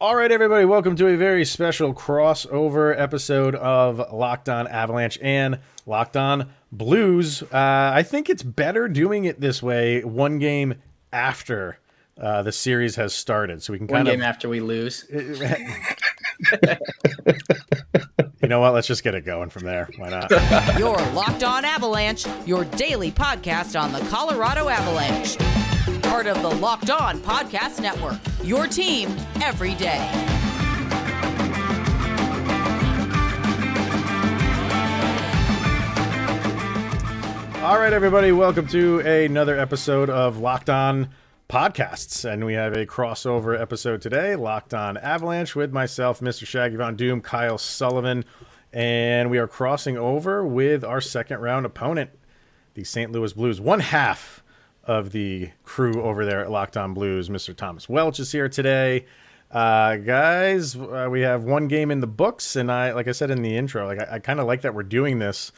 All right, everybody, welcome to a very special crossover episode of Locked On Avalanche and Locked On Blues. I think it's better doing it this way, one game after the series has started, so we can One kind game of. after we lose. You know what? Let's just get it going from there. Why not? You're Locked On Avalanche, your daily podcast on the Colorado Avalanche. Part of the Locked On Podcast Network, your team every day. All right, everybody, welcome to another episode of Locked On Podcasts. And we have a crossover episode today, Locked On Avalanche, with myself, Mr. Shaggy Von Doom, Kyle Sullivan. And we are crossing over with our second round opponent, the St. Louis Blues. One half of the crew over there at Locked On Blues, Mr. Thomas Welch is here today. Guys, we have one game in the books, and like I said in the intro, I kind of like that we're doing this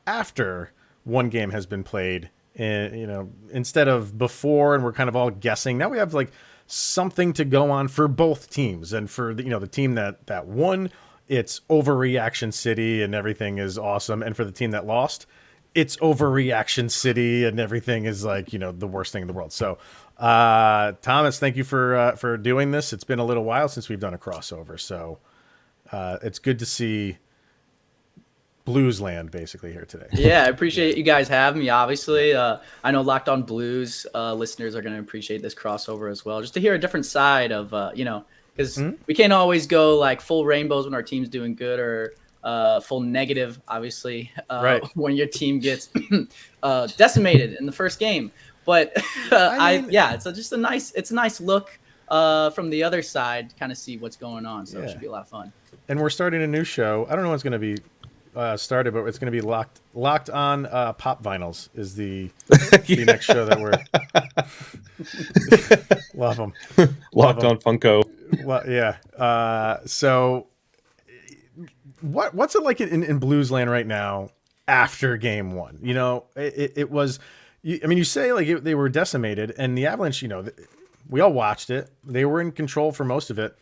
after one game has been played, instead of before, and we're kind of all guessing. Now we have like something to go on for both teams, and for the team that won, it's overreaction city and everything is awesome, and for the team that lost, it's overreaction city and everything is like the worst thing in the world. So Thomas, thank you for doing this. It's been a little while since we've done a crossover, so it's good to see Blues land basically here today. Yeah, I appreciate you guys having me. Obviously, I know Locked On Blues listeners are going to appreciate this crossover as well, just to hear a different side of because we can't always go like full rainbows when our team's doing good, or full negative, obviously, right, when your team gets decimated in the first game. But it's a nice look from the other side to kind of see what's going on. So it should be a lot of fun. And we're starting a new show. I don't know when it's going to be started, but it's going to be locked on Pop Vinyls is the next show that we're love them. Locked on Funko. So what's it like in Blues land right now after game one? It was, you say like they were decimated, and the Avalanche, we all watched it. They were in control for most of it,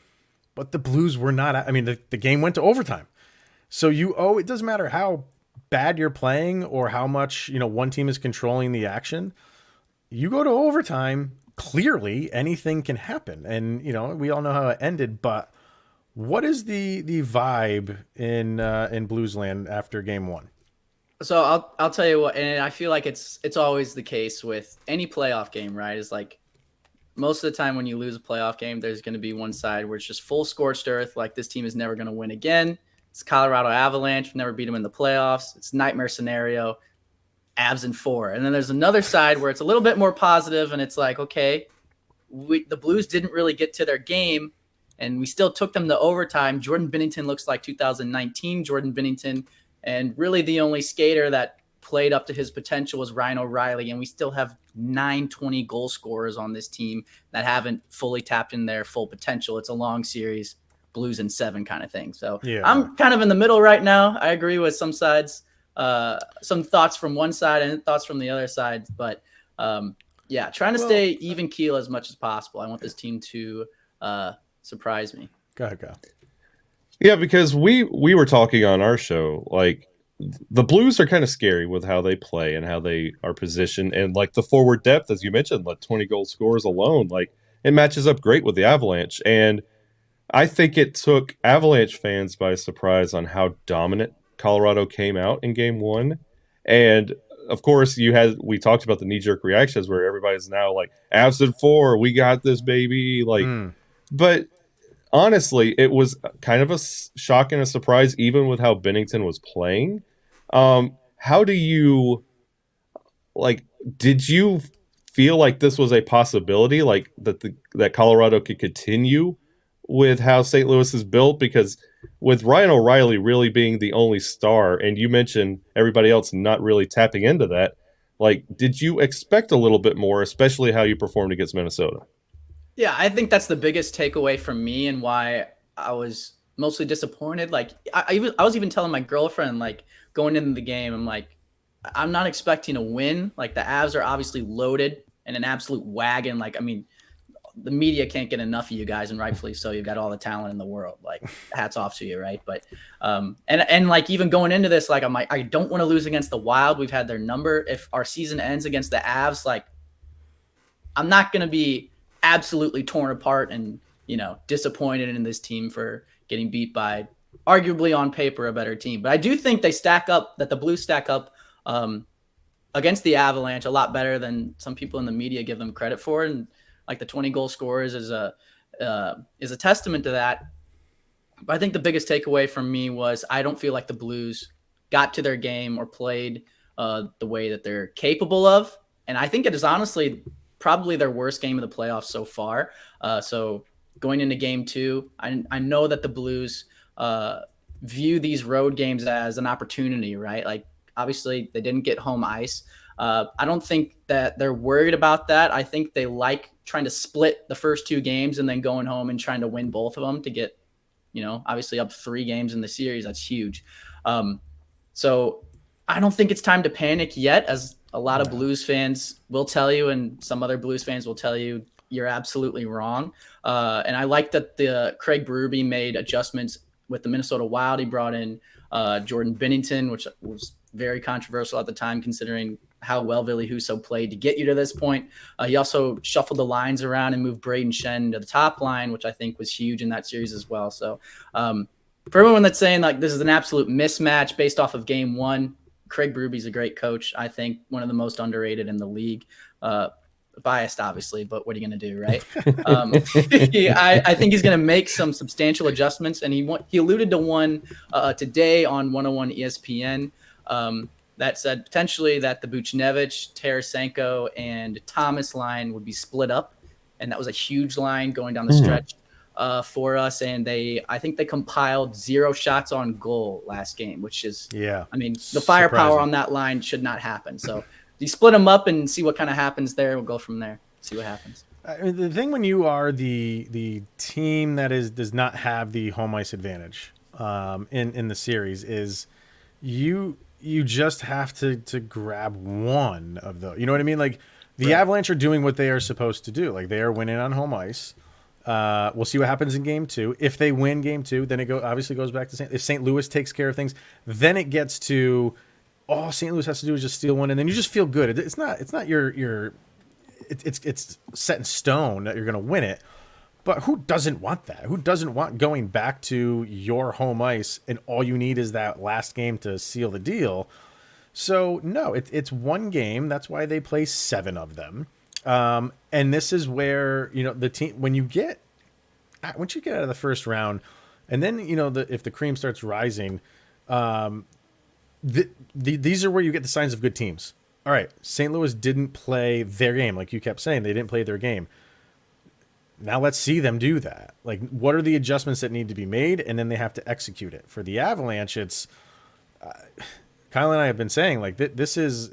but the Blues were not. I mean, the game went to overtime. So it doesn't matter how bad you're playing or how much, one team is controlling the action. You go to overtime, clearly anything can happen. And, we all know how it ended, but what is the vibe in Blues land after game one? So I'll tell you what, and I feel like it's always the case with any playoff game, right? Is like most of the time when you lose a playoff game, there's going to be one side where it's just full scorched earth. Like, this team is never going to win again. It's Colorado Avalanche. Never beat them in the playoffs. It's nightmare scenario. Avs in 4. And then there's another side where it's a little bit more positive, and it's like, okay, the Blues didn't really get to their game, and we still took them to overtime. Jordan Binnington looks like 2019 Jordan Binnington, and really the only skater that played up to his potential was Ryan O'Reilly, and we still have 920 goal scorers on this team that haven't fully tapped in their full potential. It's a long series. Blues in 7 kind of thing. So yeah. I'm kind of in the middle right now. I agree with some sides, some thoughts from one side and thoughts from the other side. But trying to stay even keel as much as possible. I want this team to surprise me. Go ahead, Kyle. Yeah, because we were talking on our show, like the Blues are kind of scary with how they play and how they are positioned. And like the forward depth, as you mentioned, like 20 goal scorers alone, like it matches up great with the Avalanche. And I think it took Avalanche fans by surprise on how dominant Colorado came out in game one. And of course, we talked about the knee-jerk reactions where everybody's now like, Avs in 4, we got this, baby. But honestly, it was kind of a shock and a surprise, even with how Binnington was playing. How do you, did you feel like this was a possibility, like that Colorado could continue with how St. Louis is built? Because with Ryan O'Reilly really being the only star, and you mentioned everybody else not really tapping into that, did you expect a little bit more, especially how you performed against Minnesota? Yeah, I think that's the biggest takeaway from me, and why I was mostly disappointed. I was even telling my girlfriend, going into the game, I'm like, I'm not expecting a win. The Avs are obviously loaded and an absolute wagon. the media can't get enough of you guys, and rightfully so. You've got all the talent in the world. Like, hats off to you, right? But and like even going into this, like I'm like, I don't want to lose against the Wild. We've had their number. If our season ends against the Avs, like I'm not gonna be absolutely torn apart and disappointed in this team for getting beat by arguably on paper a better team. But I do think the Blues stack up against the Avalanche a lot better than some people in the media give them credit for. And like the 20 goal scorers is a testament to that. But I think the biggest takeaway from me was I don't feel like the Blues got to their game or played the way that they're capable of. And I think it is honestly probably their worst game of the playoffs so far. So going into game 2, I know that the Blues view these road games as an opportunity, right? Like, obviously, they didn't get home ice. I don't think that they're worried about that. I think they like trying to split the first 2 games and then going home and trying to win both of them to get, obviously up 3 games in the series. That's huge. So I don't think it's time to panic yet, as a lot of Blues fans will tell you, and some other Blues fans will tell you you're absolutely wrong. And I like that the Craig Berube made adjustments with the Minnesota Wild. He brought in Jordan Binnington, which was very controversial at the time, considering how well Ville Husso played to get you to this point. He also shuffled the lines around and moved Braden Shen to the top line, which I think was huge in that series as well. So for everyone that's saying like this is an absolute mismatch based off of game 1, Craig Berube's a great coach. I think one of the most underrated in the league. Biased, obviously, but what are you going to do, right? I think he's going to make some substantial adjustments, and he alluded to one today on 101 ESPN that said potentially that the Buchnevich, Tarasenko, and Thomas line would be split up, and that was a huge line going down the stretch for us. And I think they compiled 0 shots on goal last game, which is, I mean, the firepower surprising on that line should not happen. So you split them up and see what kind of happens there. We'll go from there. See what happens. I mean, the thing when you are the team that does not have the home ice advantage in the series is you just have to grab one of those. You know what I mean? Like the Avalanche are doing what they are supposed to do. Like they are winning on home ice. We'll see what happens in game 2. If they win game 2, then it obviously goes back to if St. Louis takes care of things, then it gets to all St. Louis has to do is just steal one, and then you just feel good. It's not it's set in stone that you're going to win it. But who doesn't want that? Who doesn't want going back to your home ice and all you need is that last game to seal the deal? So no, it's one game. That's why they play 7 of them. And this is where the team once you get out of the first round, and then if the cream starts rising. These are where you get the signs of good teams. All right, St. Louis didn't play their game, like you kept saying. They didn't play their game. Now let's see them do that. Like, what are the adjustments that need to be made, and then they have to execute it. For the Avalanche, it's Kyle and I have been saying like this is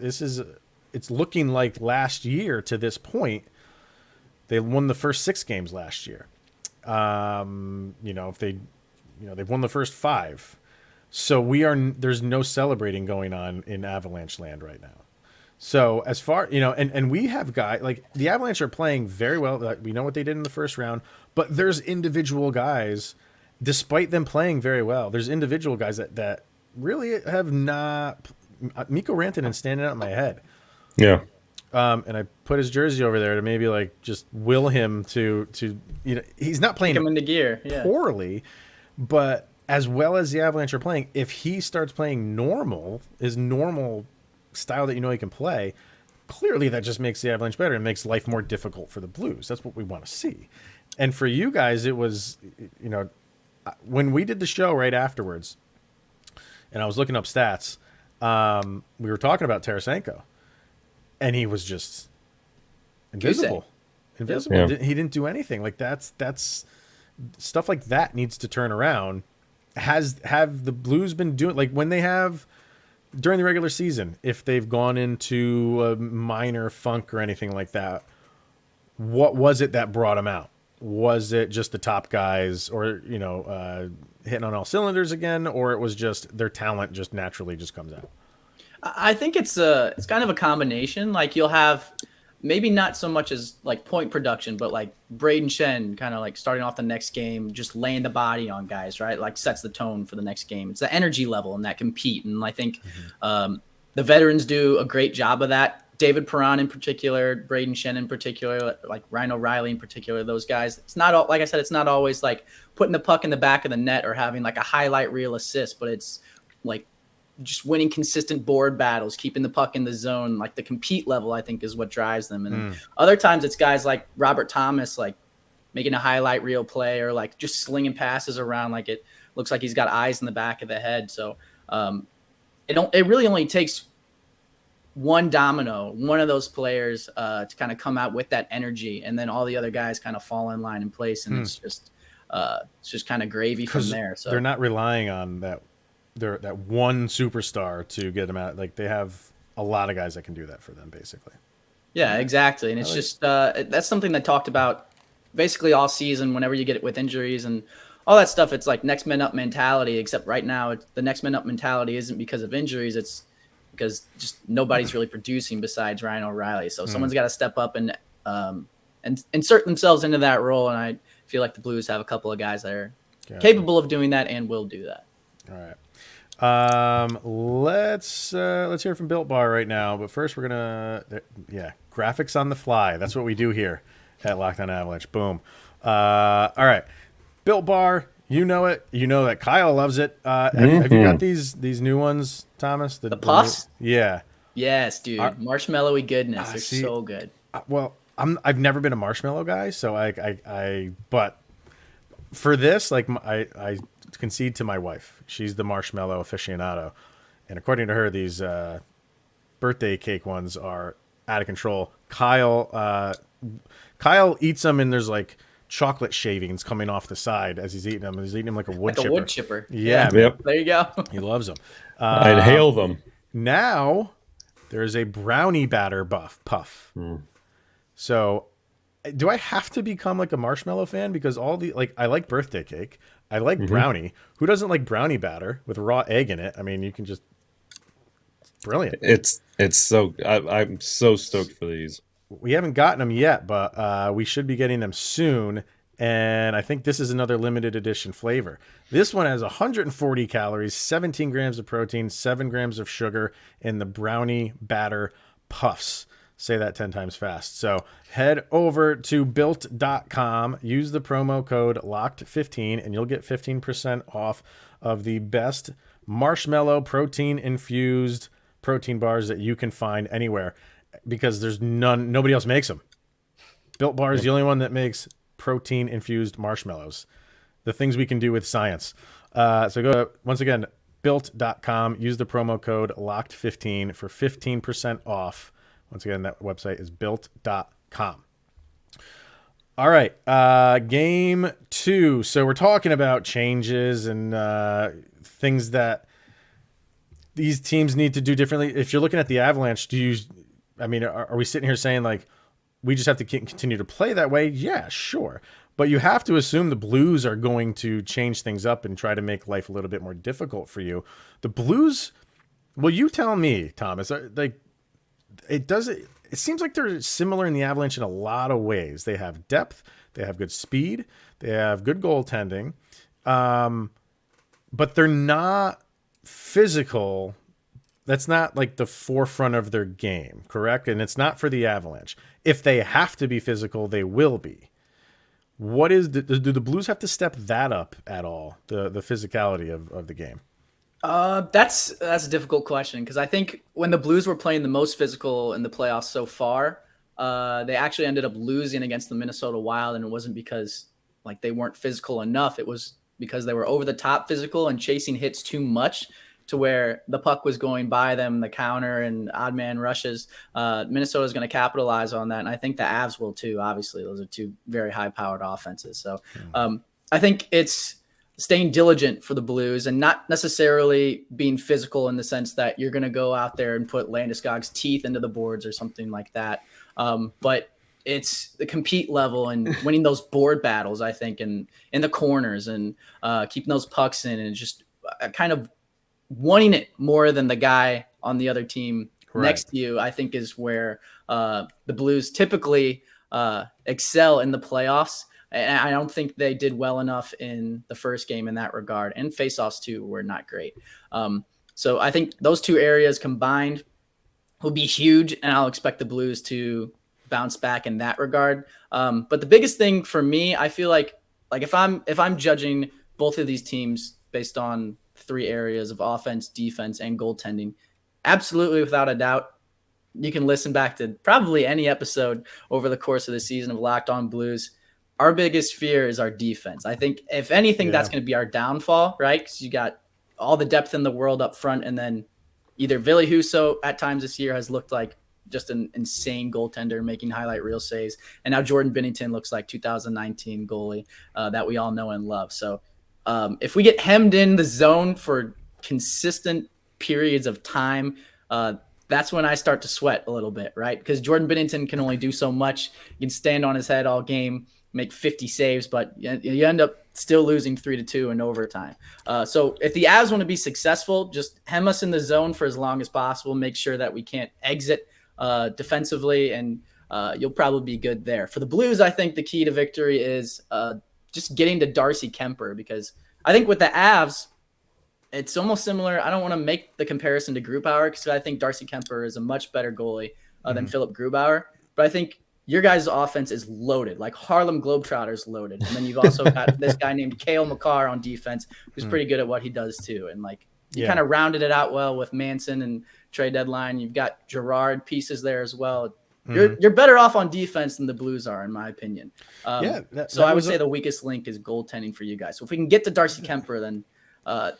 it's looking like last year to this point. They won the first 6 games last year. If they've won the first 5. So there's no celebrating going on in Avalanche land right now. So as far, and we have guys like the Avalanche are playing very well. We know what they did in the first round, but there's individual guys, despite them playing very well, there's individual guys that really have not, Mikko Rantanen standing out in my head. Yeah. And I put his jersey over there to maybe like just will him to he's not playing Kick him into gear. poorly, but as well as the Avalanche are playing, if he starts playing his normal style that he can play, clearly that just makes the Avalanche better and makes life more difficult for the Blues. That's what we want to see. And for you guys, it was, when we did the show right afterwards, and I was looking up stats, we were talking about Tarasenko, and he was just invisible. Yeah. He didn't do anything. Like that's stuff like that needs to turn around. Have the Blues been doing, like when they have during the regular season, if they've gone into a minor funk or anything like that, what was it that brought them out? Was it just the top guys or, hitting on all cylinders again, or it was just their talent just naturally just comes out? I think it's kind of a combination. Like you'll have maybe not so much as like point production, but like Braden Shen kind of like starting off the next game, just laying the body on guys, right? Like sets the tone for the next game. It's the energy level and that compete. And I think the veterans do a great job of that. David Perron in particular, Braden Shen in particular, like Ryan O'Reilly in particular, those guys. It's not all, like I said, it's not always like putting the puck in the back of the net or having like a highlight reel assist, but it's like just winning consistent board battles, keeping the puck in the zone. Like the compete level, I think, is what drives them. And other times it's guys like Robert Thomas, like making a highlight reel play or like just slinging passes around. Like it looks like he's got eyes in the back of the head. So it really only takes one domino, one of those players to kind of come out with that energy, and then all the other guys kind of fall in line in place, and it's just kind of gravy from there. So they're not relying on that one superstar to get them out. Like they have a lot of guys that can do that for them, basically. Yeah, exactly. And it's just that's something that talked about basically all season. Whenever you get it with injuries and all that stuff, it's like next man up mentality. Except right now, the next man up mentality isn't because of injuries. It's because just nobody's really producing besides Ryan O'Reilly. So someone's got to step up and insert themselves into that role. And I feel like the Blues have a couple of guys that are capable of doing that and will do that. All right. Let's hear from Built Bar right now. But first, we're gonna graphics on the fly. That's what we do here at Locked On Avalanche. Boom. All right, Built Bar. You know it. You know that Kyle loves it. Have you got these new ones, Thomas? The Puffs? Yeah. Yes, dude. Marshmallowy goodness. They're so good. Well, I've never been a marshmallow guy, so but for this, like I concede to my wife. She's the marshmallow aficionado, and according to her, these birthday cake ones are out of control. Kyle eats them, and there's like chocolate shavings coming off the side as he's eating them. He's eating them like a wood chipper. A wood chipper. Yeah. Yep. There you go. He loves them. I inhale them. Now there's a brownie batter puff. So do I have to become like a marshmallow fan? Because I like birthday cake. I like brownie. Who doesn't like brownie batter with raw egg in it? I mean, you can just brilliant. It's so I'm so stoked for these. We haven't gotten them yet, but we should be getting them soon. And I think this is another limited edition flavor. This one has 140 calories, 17 grams of protein, 7 grams of sugar in the brownie batter puffs. Say that 10 times fast. So head over to built.com, use the promo code LOCKED15, and you'll get 15% off of the best marshmallow protein-infused protein bars that you can find anywhere, because there's nobody else makes them. Built Bar is the only one that makes protein-infused marshmallows. The things we can do with science. So go, once again, built.com, use the promo code LOCKED15 for 15% off. Once again, that website is built.com. All right, game 2. So we're talking about changes and things that these teams need to do differently. If you're looking at the Avalanche, are we sitting here saying like we just have to continue to play that way? Yeah, sure. But you have to assume the Blues are going to change things up and try to make life a little bit more difficult for you. The Blues, well, you tell me, Thomas, it seems like they're similar in the Avalanche in a lot of ways. They have depth, they have good speed, they have good goaltending, but they're not physical. That's not like the forefront of their game, correct? And it's not for the Avalanche. If they have to be physical, they will be. Do the Blues have to step that up at all, the physicality of the game? That's a difficult question, because I think when the Blues were playing the most physical in the playoffs so far, they actually ended up losing against the Minnesota Wild, and it wasn't because like they weren't physical enough. It was because they were over the top physical and chasing hits too much, to where the puck was going by them, the counter and odd man rushes. Minnesota is going to capitalize on that, and I think the Avs will too. Obviously, those are two very high-powered offenses. So I think it's staying diligent for the Blues and not necessarily being physical in the sense that you're going to go out there and put Landeskog's teeth into the boards or something like that. But it's the compete level and winning those board battles, I think, in the corners and keeping those pucks in and just kind of wanting it more than the guy on the other team Right. next to you, I think is where the Blues typically excel in the playoffs. And I don't think they did well enough in the first game in that regard. And faceoffs too were not great. So I think those two areas combined will be huge, and I'll expect the Blues to bounce back in that regard. But the biggest thing for me, I feel like if I'm judging both of these teams based on three areas of offense, defense, and goaltending, absolutely without a doubt, you can listen back to probably any episode over the course of the season of Locked On Blues. Our biggest fear is our defense. I think if anything, that's going to be our downfall, right? Because you got all the depth in the world up front, and then either Ville Husso at times this year has looked like just an insane goaltender making highlight reel saves. And now Jordan Binnington looks like 2019 goalie that we all know and love. So if we get hemmed in the zone for consistent periods of time, that's when I start to sweat a little bit, right? Because Jordan Binnington can only do so much. He can stand on his head all game, make 50 saves, but you end up still losing 3-2 in overtime. So if the Avs want to be successful, just hem us in the zone for as long as possible. Make sure that we can't exit defensively, and you'll probably be good there. For the Blues, I think the key to victory is just getting to Darcy Kemper, because I think with the Avs, it's almost similar. I don't want to make the comparison to Grubauer because I think Darcy Kemper is a much better goalie than Philip Grubauer. But I think your guys' offense is loaded, like Harlem Globetrotters loaded. And then you've also got this guy named Cale Makar on defense, who's pretty good at what he does too. And like you kind of rounded it out well with Manson and trade deadline. You've got Gerard pieces there as well. You're better off on defense than the Blues are, in my opinion. So I would say the weakest link is goaltending for you guys. So if we can get to Darcy Kemper, then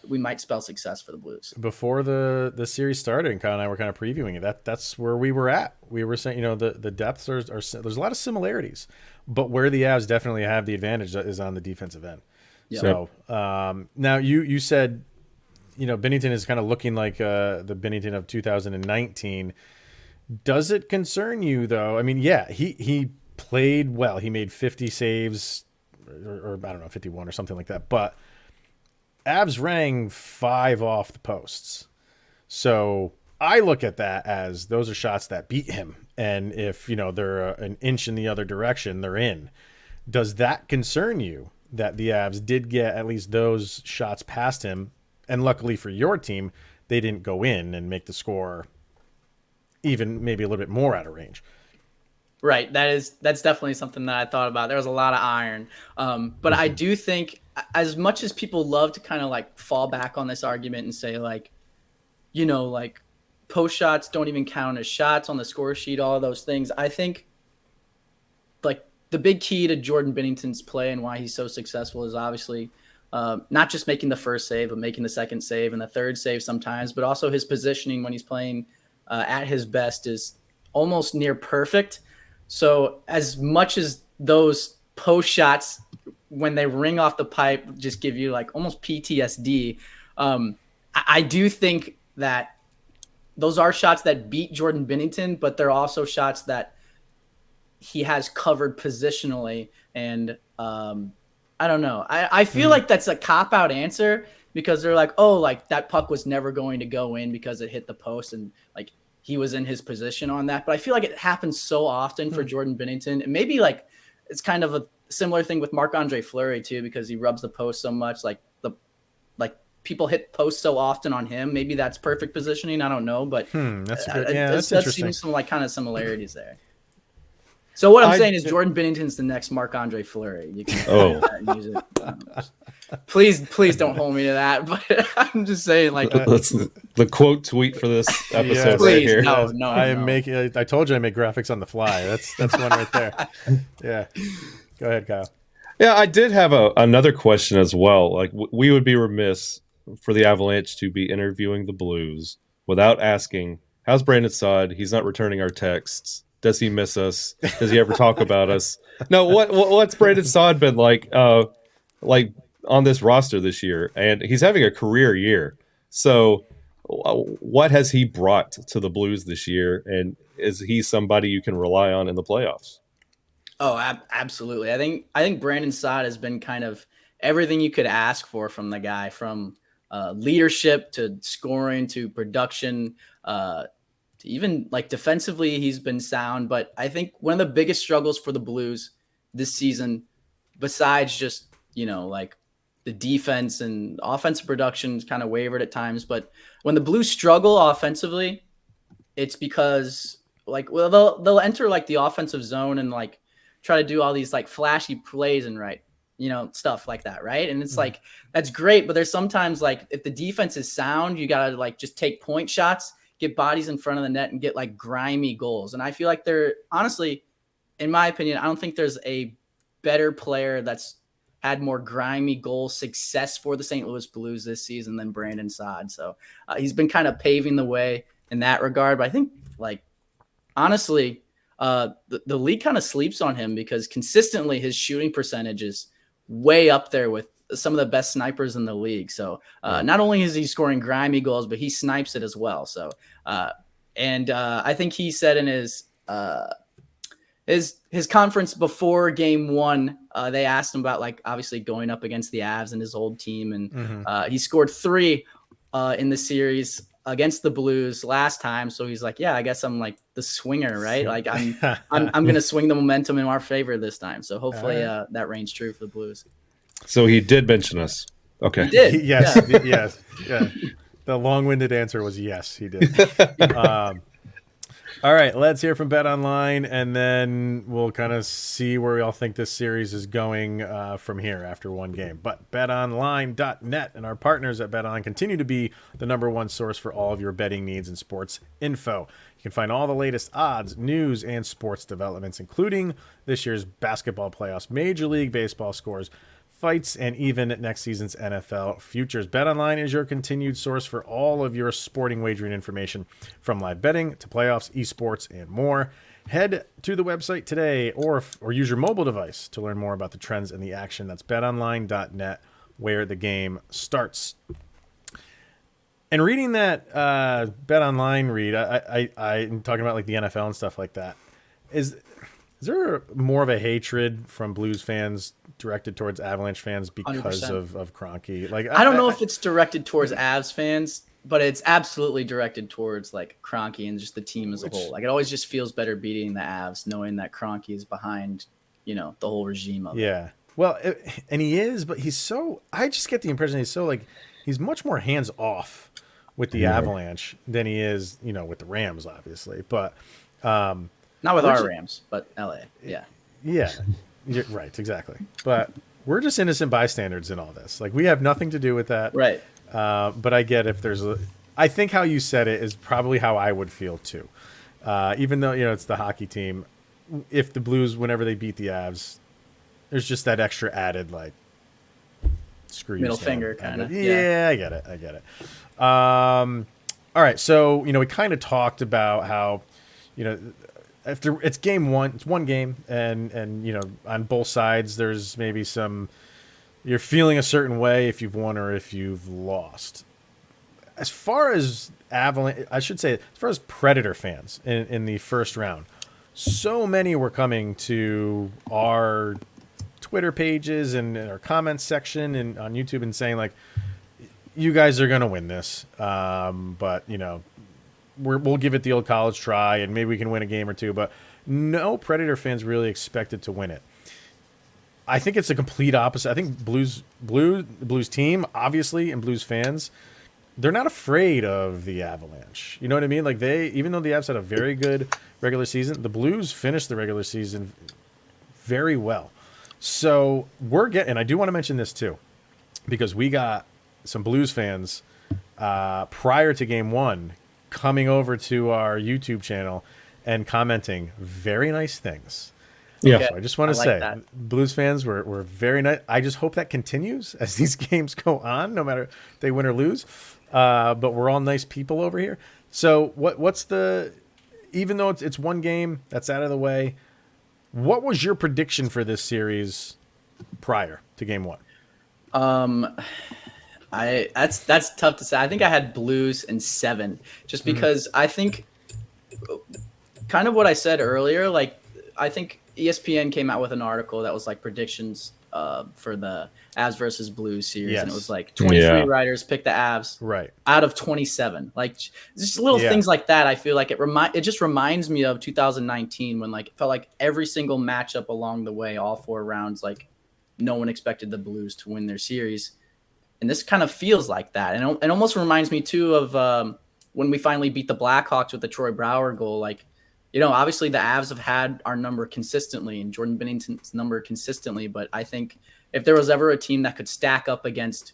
we might spell success for the Blues. Before the series started, and Kyle and I were kind of previewing it, that's where we were at. We were saying, the depths are there's a lot of similarities, but where the Avs definitely have the advantage is on the defensive end. Yep. So now you said, Binnington is kind of looking like the Binnington of 2019. Does it concern you though? I mean, yeah, he played well. He made 50 saves, or I don't know, 51 or something like that, but Avs rang 5 off the posts. So I look at that as those are shots that beat him. And if, they're an inch in the other direction, they're in. Does that concern you that the Avs did get at least those shots past him? And luckily for your team, they didn't go in and make the score even maybe a little bit more out of range. Right. That's definitely something that I thought about. There was a lot of iron. But I do think, as much as people love to kind of like fall back on this argument and say like post shots don't even count as shots on the score sheet, all of those things, I think like the big key to Jordan Binnington's play and why he's so successful is obviously not just making the first save, but making the second save and the third save sometimes, but also his positioning when he's playing at his best is almost near perfect. So as much as those post shots, when they ring off the pipe, just give you like almost PTSD, I do think that those are shots that beat Jordan Binnington, but they're also shots that he has covered positionally. And I don't know. I feel like that's a cop-out answer because they're like, oh, like that puck was never going to go in because it hit the post and like he was in his position on that. But I feel like it happens so often for Jordan Binnington. And maybe like it's kind of a similar thing with Marc-Andre Fleury too, because he rubs the post so much. Like people hit posts so often on him. Maybe that's perfect positioning. I don't know, but that's a good, that's interesting. Seems some like kind of similarities there. So what I'm saying is Jordan Binnington's the next Marc-Andre Fleury. You can use it. Please don't hold me to that. But I'm just saying, like that's the quote tweet for this episode right here. No. I told you I make graphics on the fly. That's one right there. Yeah. Go ahead, Kyle. Yeah, I did have another question as well. Like we would be remiss for the Avalanche to be interviewing the Blues without asking, how's Brandon Saad? He's not returning our texts. Does he miss us? Does he ever talk about us? No, what's Brandon Saad been like on this roster this year? And he's having a career year. So what has he brought to the Blues this year? And is he somebody you can rely on in the playoffs? Oh, absolutely. I think Brandon Saad has been kind of everything you could ask for from the guy, from leadership to scoring to production, even like defensively, he's been sound. But I think one of the biggest struggles for the Blues this season, besides just, like the defense and offensive production's kind of wavered at times. But when the Blues struggle offensively, it's because they'll enter like the offensive zone and like try to do all these like flashy plays and stuff like that. Right. And it's like, that's great. But there's sometimes like if the defense is sound, you got to like just take point shots, get bodies in front of the net and get like grimy goals. And I feel like they're honestly, in my opinion, I don't think there's a better player that's had more grimy goal success for the St. Louis Blues this season than Brandon Saad. So he's been kind of paving the way in that regard. But I think like, honestly, the league kind of sleeps on him because consistently his shooting percentage is way up there with some of the best snipers in the league. So not only is he scoring grimy goals, but he snipes it as well. So, I think he said in his conference before game one, they asked him about like obviously going up against the Avs and his old team. And he scored 3 in the series against the Blues last time. So he's like, yeah, I guess I'm like the swinger, right? Like I'm going to swing the momentum in our favor this time. So hopefully that reigns true for the Blues. So he did mention us. Okay. He did. Yes. Yes. Yeah. The long-winded answer was yes, he did. All right, let's hear from Bet Online, and then we'll kind of see where we all think this series is going from here after one game. But betonline.net and our partners at BetOnline continue to be the #1 source for all of your betting needs and sports info. You can find all the latest odds, news, and sports developments, including this year's basketball playoffs, Major League Baseball scores, fights, and even next season's NFL futures. BetOnline is your continued source for all of your sporting wagering information, from live betting to playoffs, esports, and more. Head to the website today or use your mobile device to learn more about the trends and the action. That's betonline.net, where the game starts. And reading that BetOnline read, I'm talking about like the NFL and stuff like that. Is there more of a hatred from Blues fans directed towards Avalanche fans because 100%. of Kroenke? Like, I don't know if it's directed towards Avs fans, but it's absolutely directed towards like Kroenke and just the team as a whole. Like it always just feels better beating the Avs, knowing that Kroenke is behind, the whole regime of it. Yeah. Well, and he is, but I just get the impression he's much more hands off with the Avalanche than he is, with the Rams, obviously. But, not with our Rams, but LA. Yeah. Yeah. You're right. Exactly. But we're just innocent bystanders in all this. Like we have nothing to do with that. Right. But I get if there's I think how you said it is probably how I would feel too. Even though, it's the hockey team, if the Blues, whenever they beat the Avs, there's just that extra added, like, screw you. Middle finger kind of. Yeah, I get it. All right. So, we kind of talked about how, after it's game one, it's one game, and on both sides, there's maybe you're feeling a certain way if you've won or if you've lost. As far as Avalanche, I should say, as far as Predator fans in the first round, so many were coming to our Twitter pages and our comments section and on YouTube and saying like, you guys are going to win this. But we'll give it the old college try and maybe we can win a game or two, but no Predator fans really expected to win it. I think it's a complete opposite. I think the Blues team, obviously, and Blues fans, they're not afraid of the Avalanche. You know what I mean? Like even though the Avs had a very good regular season, the Blues finished the regular season very well. So and I do want to mention this too, because we got some Blues fans prior to game one coming over to our YouTube channel and commenting very nice things. Yeah. So I just want to say, that. Blues fans were very nice. I just hope that continues as these games go on, no matter if they win or lose. But we're all nice people over here. So even though it's one game that's out of the way, what was your prediction for this series prior to game one? That's tough to say. I think I had Blues in 7, just because I think kind of what I said earlier. Like I think ESPN came out with an article that was like predictions for the Avs versus Blues series, Yes. and it was like 23 Yeah. writers picked the Avs Right. out of 27. Like just little things like that. I feel like it just reminds me of 2019 when like it felt like every single matchup along the way, all 4 rounds, like no one expected the Blues to win their series, and this kind of feels like that. And it almost reminds me too of when we finally beat the Blackhawks with the Troy Brouwer goal. Like, you know, obviously the Avs have had our number consistently and Jordan Binnington's number consistently, but I think if there was ever a team that could stack up against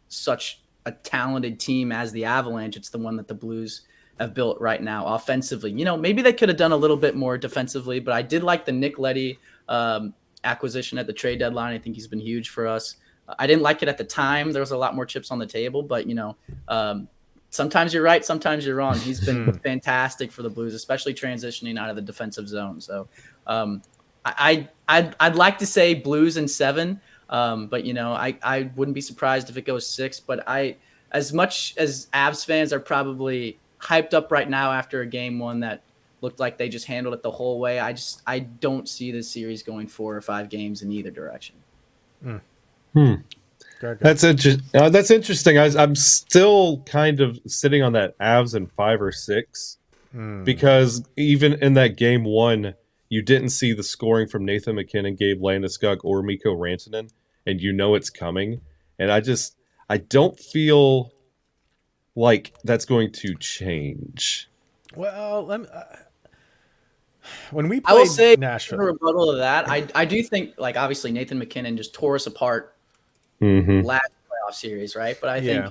such a talented team as the Avalanche, it's the one that the Blues have built right now offensively. You know, maybe they could have done a little bit more defensively, but I did like the Nick Leddy acquisition at the trade deadline. I think he's been huge for us. I didn't like it at the time. There was a lot more chips on the table, but, you know, sometimes you're right, sometimes you're wrong. He's been fantastic for the Blues, especially transitioning out of the defensive zone. So I'd like to say Blues in 7, but, you know, I wouldn't be surprised if it goes 6. But as much as Avs fans are probably hyped up right now after a game 1 that looked like they just handled it the whole way, I don't see this series going 4 or 5 games in either direction. That's interesting. I'm still kind of sitting on that Avs in 5 or 6 because even in that game 1, you didn't see the scoring from Nathan McKinnon, Gabe Landeskog, or Mikko Rantanen, and you know it's coming. And I don't feel like that's going to change. Well, when we I will played say, Nashville, in rebuttal to that, I do think, like, obviously Nathan McKinnon just tore us apart last playoff series, right? But I think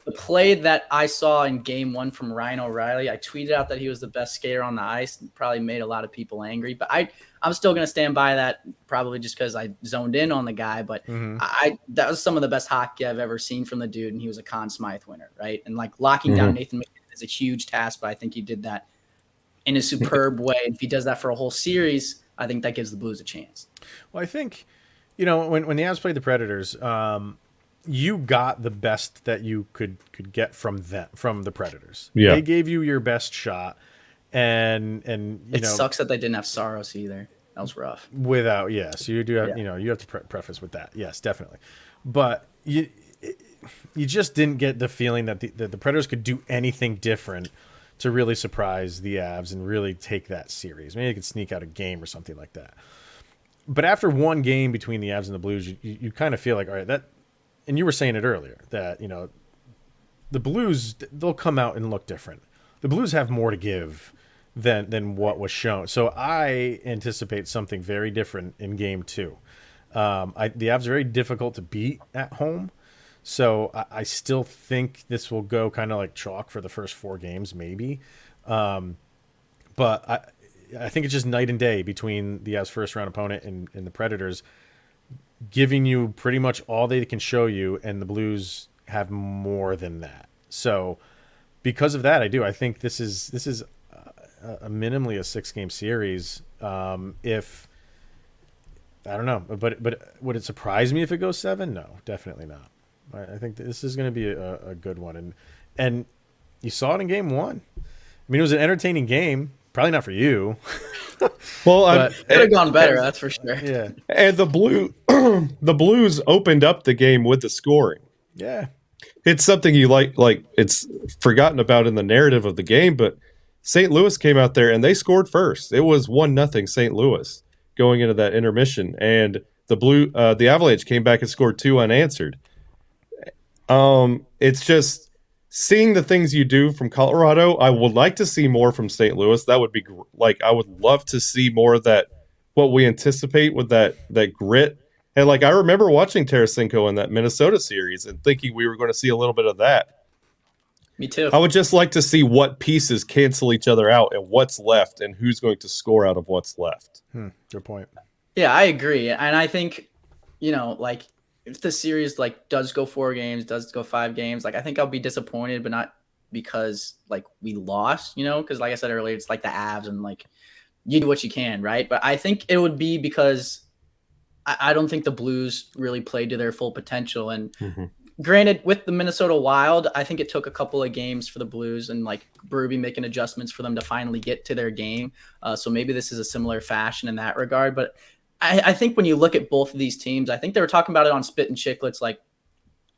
the play that I saw in game 1 from Ryan O'Reilly, I tweeted out that he was the best skater on the ice and probably made a lot of people angry. But I'm still going to stand by that, probably just because I zoned in on the guy. But that was some of the best hockey I've ever seen from the dude, and he was a Conn Smythe winner, right? And, like, locking down Nathan McKinnon is a huge task, but I think he did that in a superb way. And if he does that for a whole series, I think that gives the Blues a chance. Well, I think, you know, when the Avs played the Predators, you got the best that you could get from the Predators. Yeah. They gave you your best shot, and It sucks that they didn't have Saros either. That was rough. Without, yes, you do have, you know, you have to preface with that. Yes, definitely. But you just didn't get the feeling that the Predators could do anything different to really surprise the Avs and really take that series. Maybe they could sneak out a game or something like that. But after one game between the Avs and the Blues, you kind of feel like, all right, that, and you were saying it earlier, that, you know, the Blues, they'll come out and look different. The Blues have more to give than what was shown. So I anticipate something very different in game 2. The Avs are very difficult to beat at home. So I still think this will go kind of like chalk for the first 4 games, maybe. But I think it's just night and day between the Avs' first-round opponent and the Predators, giving you pretty much all they can show you, and the Blues have more than that. So because of that, I think this is a minimally a 6-game series. If I don't know, but would it surprise me if it goes 7? No, definitely not. I think this is going to be a good one, and you saw it in game 1. I mean, it was an entertaining game. Probably not for you. Well, it could have gone better, that's for sure. Yeah. And the Blues opened up the game with the scoring. Yeah. It's something you like it's forgotten about in the narrative of the game, but St. Louis came out there and they scored first. It was 1-0 St. Louis going into that intermission, and the Avalanche came back and scored 2 unanswered. It's just seeing the things you do from Colorado. I would like to see more from St. Louis. That would be I would love to see more of that, what we anticipate with that grit. And I remember watching Tarasenko in that Minnesota series and thinking we were going to see a little bit of that. Me too. I would just like to see what pieces cancel each other out and what's left and who's going to score out of what's left. Good point. Yeah, I agree. And I think, you know, if the series does go 4 games, does go 5 games, I think I'll be disappointed, but not because we lost, you know, because like I said earlier, it's like the Avs and you do what you can, right? But I think it would be because I don't think the Blues really played to their full potential. And granted, with the Minnesota Wild, I think it took a couple of games for the Blues and Berube making adjustments for them to finally get to their game. So maybe this is a similar fashion in that regard. But I think when you look at both of these teams, I think they were talking about it on Spit and Chicklets. Like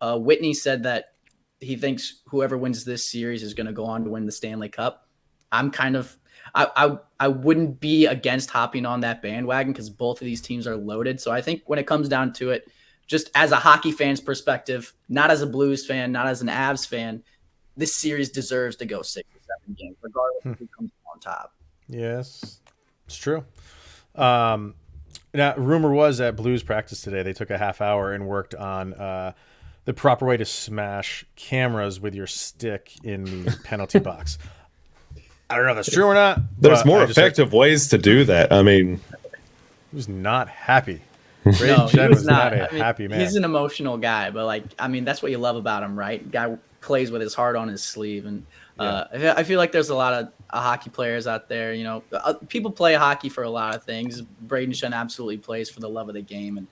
Whitney said that he thinks whoever wins this series is going to go on to win the Stanley Cup. I'm kind of I wouldn't be against hopping on that bandwagon because both of these teams are loaded. So I think when it comes down to it, just as a hockey fan's perspective, not as a Blues fan, not as an Avs fan, this series deserves to go 6 or 7 games, regardless of who comes on top. Yes, it's true. Now, rumor was at Blues practice today, they took a half hour and worked on the proper way to smash cameras with your stick in the penalty box. I don't know if that's true or not. There's more effective ways to do that. I mean, he was not happy. No, he was not a happy man. He's an emotional guy, but that's what you love about him, right? Guy plays with his heart on his sleeve, and I feel like there's a lot of hockey players out there. People play hockey for a lot of things. Braden Shen absolutely plays for the love of the game, and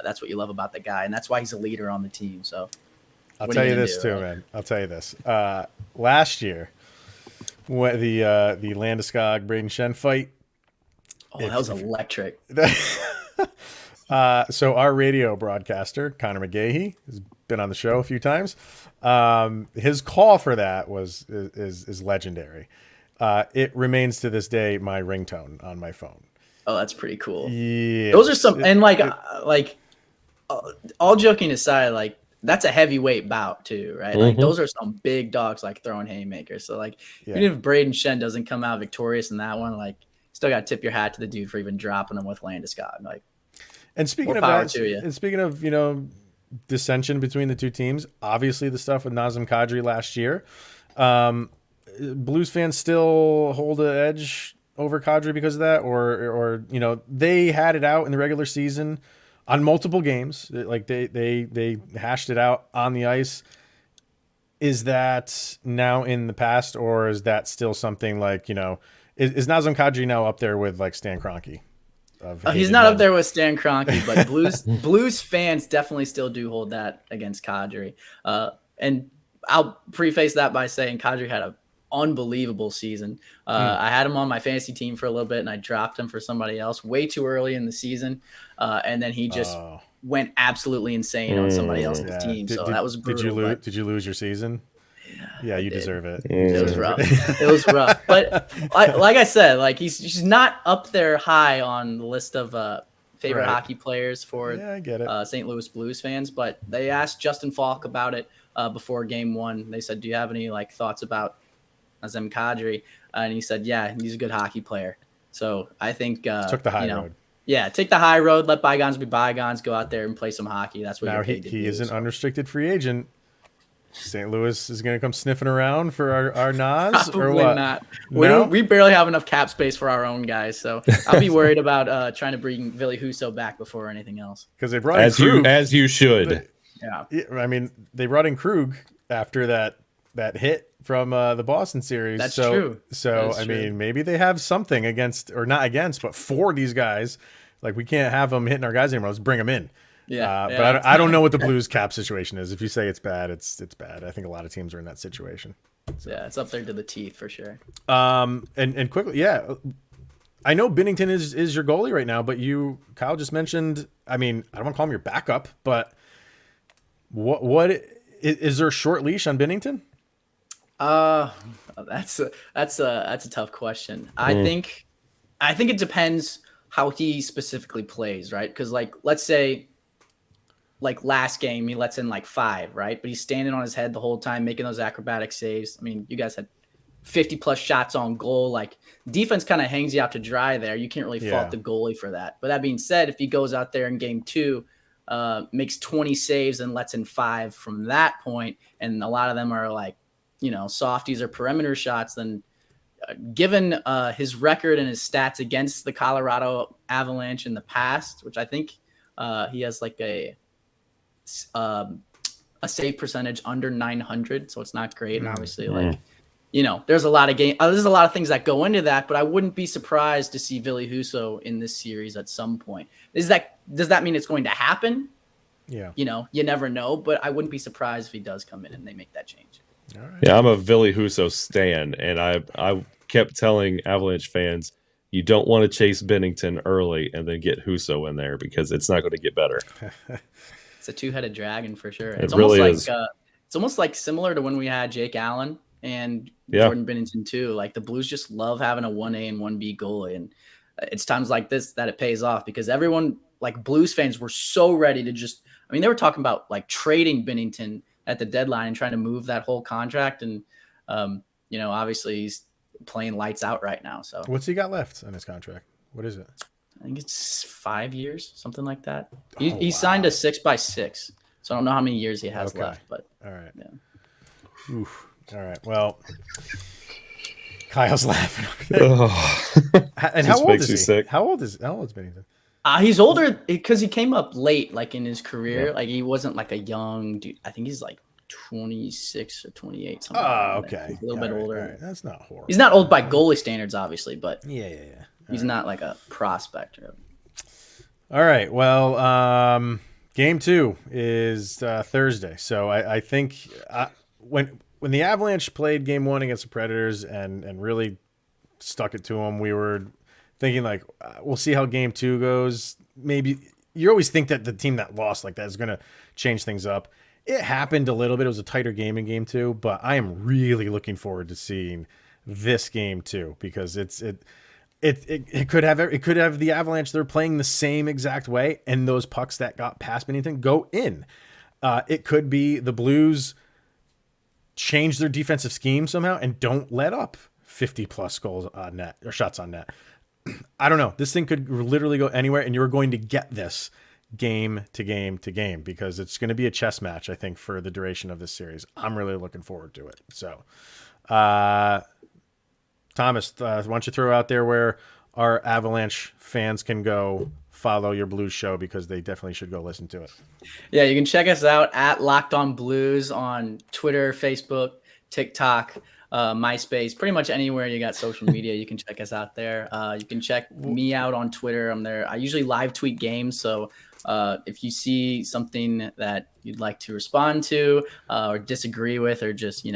that's what you love about the guy, and that's why he's a leader on the team. So I'll tell you this too, man. I'll tell you this. Last year, the Landeskog Braden Shen fight. Oh, that was electric. So our radio broadcaster, Connor McGahey, has been on the show a few times. His call for that is legendary. It remains to this day my ringtone on my phone. Oh, that's pretty cool. Yeah, those are some, and all joking aside, that's a heavyweight bout too, right? Like those are some big dogs, throwing haymakers. So even if Braden Shen doesn't come out victorious in that one, still got to tip your hat to the dude for even dropping him with Landeskog. And speaking of that, and speaking of dissension between the two teams, obviously the stuff with Nazem Kadri last year, Blues fans still hold an edge over Kadri because of that, or they had it out in the regular season on multiple games, they hashed it out on the ice. Is that now in the past, or is that still something is Nazem Kadri now up there with Stan Kroenke? He's not up there with Stan Kroenke, but Blues fans definitely still do hold that against Kadri. And I'll preface that by saying Kadri had an unbelievable season. I had him on my fantasy team for a little bit, and I dropped him for somebody else way too early in the season. And then he just went absolutely insane on somebody else's team. That was brutal. Did you lose your season? Yeah, you deserve it. It was rough. It was rough. But like I said, he's not up there high on the list of favorite hockey players for I get it. St. Louis Blues fans. But they asked Justin Falk about it before Game 1. They said, "Do you have any thoughts about Nazem Kadri?" And he said, "Yeah, he's a good hockey player." So I think took the high road. Yeah, take the high road. Let bygones be bygones. Go out there and play some hockey. That's what now you're paid to do. He is an unrestricted free agent. St. Louis is going to come sniffing around for our Nas, or what? Not. No? We barely have enough cap space for our own guys, so I'll be worried about trying to bring Ville Husso back before anything else. Because they brought in Krug, as you should. Yeah, I mean, they brought in Krug after that hit from the Boston series. That's true. So I mean, maybe they have something against, or not against, but for these guys. We can't have them hitting our guys anymore. Let's bring them in. Yeah, but I don't know what the Blues cap situation is. If you say it's bad, it's bad. I think a lot of teams are in that situation. So. Yeah, it's up there to the teeth for sure. And quickly, I know Binnington is your goalie right now, but Kyle just mentioned. I mean, I don't want to call him your backup, but what is there a short leash on Binnington? That's a tough question. I think it depends how he specifically plays, right? Because let's say. Last game, he lets in 5, right? But he's standing on his head the whole time, making those acrobatic saves. I mean, you guys had 50 plus shots on goal. Defense kind of hangs you out to dry there. You can't really fault the goalie for that. But that being said, if he goes out there in game 2, makes 20 saves and lets in 5 from that point, and a lot of them are softies or perimeter shots, then given his record and his stats against the Colorado Avalanche in the past, which I think he has a save percentage under 900, so it's not great. And obviously, there's a lot of there's a lot of things that go into that. But I wouldn't be surprised to see Ville Husso in this series at some point. Does that mean it's going to happen? Yeah. You never know. But I wouldn't be surprised if he does come in and they make that change. All right. Yeah, I'm a Ville Husso stan, and I kept telling Avalanche fans, you don't want to chase Binnington early and then get Huso in there because it's not going to get better. It's a two-headed dragon for sure. It really is. It's almost like similar to when we had Jake Allen and Yeah. Jordan Binnington too. Like the Blues just love having a 1A and 1B goalie, and it's times like this that it pays off because everyone, like Blues fans, were so ready to just. I mean, they were talking about like trading Binnington at the deadline and trying to move that whole contract, and obviously he's playing lights out right now. So What's he got left on his contract? What is it? I think it's 5 years, something like that. He signed a 6x6, so I don't know how many years he has left. But all right, yeah. Oof. All right. Well, Kyle's laughing. And how old is he? Sick. How old is Binnington? He's older because he came up late, like in his career. Yeah. Like he wasn't like a young dude. I think he's like 26 or 28. Something okay. He's a little bit older. All right. That's not horrible. He's not old by goalie standards, obviously, but yeah. He's not like a prospect. All right. Well, game 2 is Thursday. So I think when the Avalanche played game 1 against the Predators and really stuck it to them, we were thinking like, we'll see how game 2 goes. Maybe you always think that the team that lost like that is going to change things up. It happened a little bit. It was a tighter game in game 2, but I am really looking forward to seeing this game 2 because it could have the Avalanche. They're playing the same exact way, and those pucks that got past Binnington go in. It could be the Blues change their defensive scheme somehow and don't let up 50+ goals on net or shots on net. I don't know. This thing could literally go anywhere, and you're going to get this game to game to game because it's going to be a chess match, I think, for the duration of this series. I'm really looking forward to it. So, Thomas, why don't you throw out there where our Avalanche fans can go follow your Blues show because they definitely should go listen to it. Yeah, you can check us out at Locked On Blues on Twitter, Facebook, TikTok, MySpace, pretty much anywhere you got social media, you can check us out there. You can check me out on Twitter. I'm there. I usually live tweet games, so if you see something that you'd like to respond to or disagree with or just,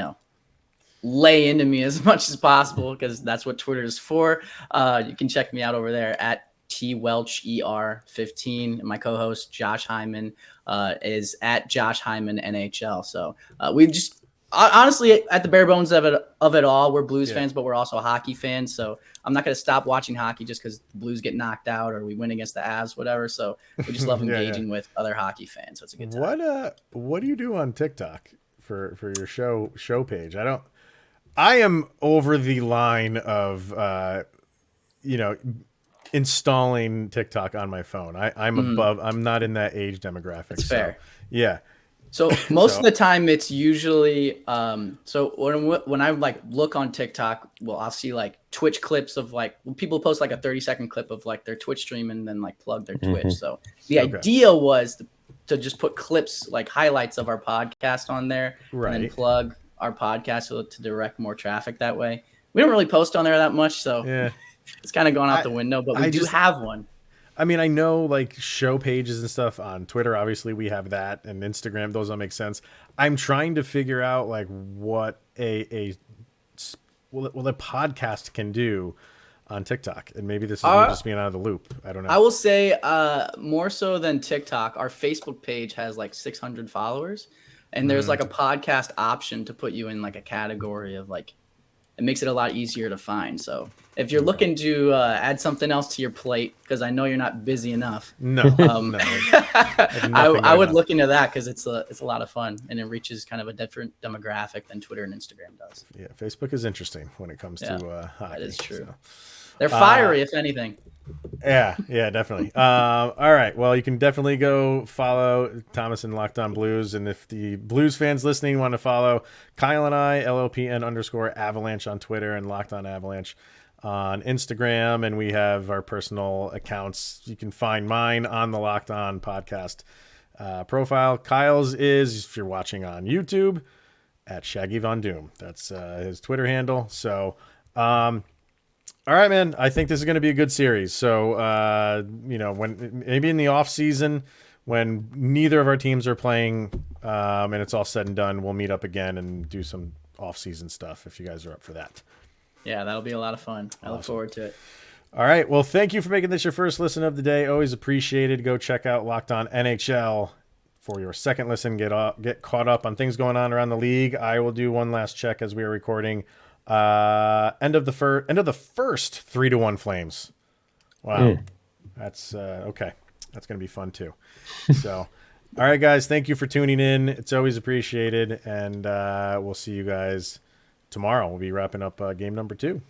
lay into me as much as possible because that's what Twitter is for. You can check me out over there at Welch ER15. My co-host Josh Hyman is at Josh Hyman NHL. So we just honestly at the bare bones of it all, we're Blues fans, but we're also hockey fans. So I'm not going to stop watching hockey just because the Blues get knocked out or we win against the Avs, whatever. So we just love engaging with other hockey fans. So it's a good time. What do you do on TikTok for your show page? I am over the line of, installing TikTok on my phone. I'm above. I'm not in that age demographic. That's fair. Yeah. So most of the time, it's usually. So when I like look on TikTok, well, I'll see like Twitch clips of like when people post like a 30-second clip of like their Twitch stream and then like plug their Twitch. So the idea was to just put clips like highlights of our podcast on there, and then plug our podcast to direct more traffic that way. We don't really post on there that much, so it's kind of gone out the window, but we do have one. I mean, I know like show pages and stuff on Twitter, obviously we have that, and Instagram, those all make sense. I'm trying to figure out like what a podcast can do on TikTok, and maybe this is me just being out of the loop. I don't know. I will say more so than TikTok, our Facebook page has like 600 followers. And there's like a podcast option to put you in like a category of like, it makes it a lot easier to find. So if you're looking to add something else to your plate, because I know you're not busy enough. No, I would look into that because it's a lot of fun and it reaches kind of a different demographic than Twitter and Instagram does. Yeah, Facebook is interesting when it comes to hockey. That is true. So. They're fiery, if anything. Yeah, definitely. All right. Well, you can definitely go follow Thomas and Locked On Blues. And if the Blues fans listening want to follow Kyle and I, LOPN_Avalanche on Twitter and Locked On Avalanche on Instagram. And we have our personal accounts. You can find mine on the Locked On podcast profile. Kyle's is, if you're watching on YouTube, at Shaggy Von Doom. That's his Twitter handle. So, all right, man. I think this is going to be a good series. So, when maybe in the off season, when neither of our teams are playing, and it's all said and done, we'll meet up again and do some off season stuff if you guys are up for that. Yeah, that'll be a lot of fun. I look forward to it. All right. Well, thank you for making this your first listen of the day. Always appreciated. Go check out Locked On NHL for your second listen. Get caught up on things going on around the league. I will do one last check as we are recording. End of the first 3-1 Flames. Wow. That's okay. That's going to be fun too. So, all right, guys. Thank you for tuning in. It's always appreciated. And we'll see you guys tomorrow. We'll be wrapping up game number 2.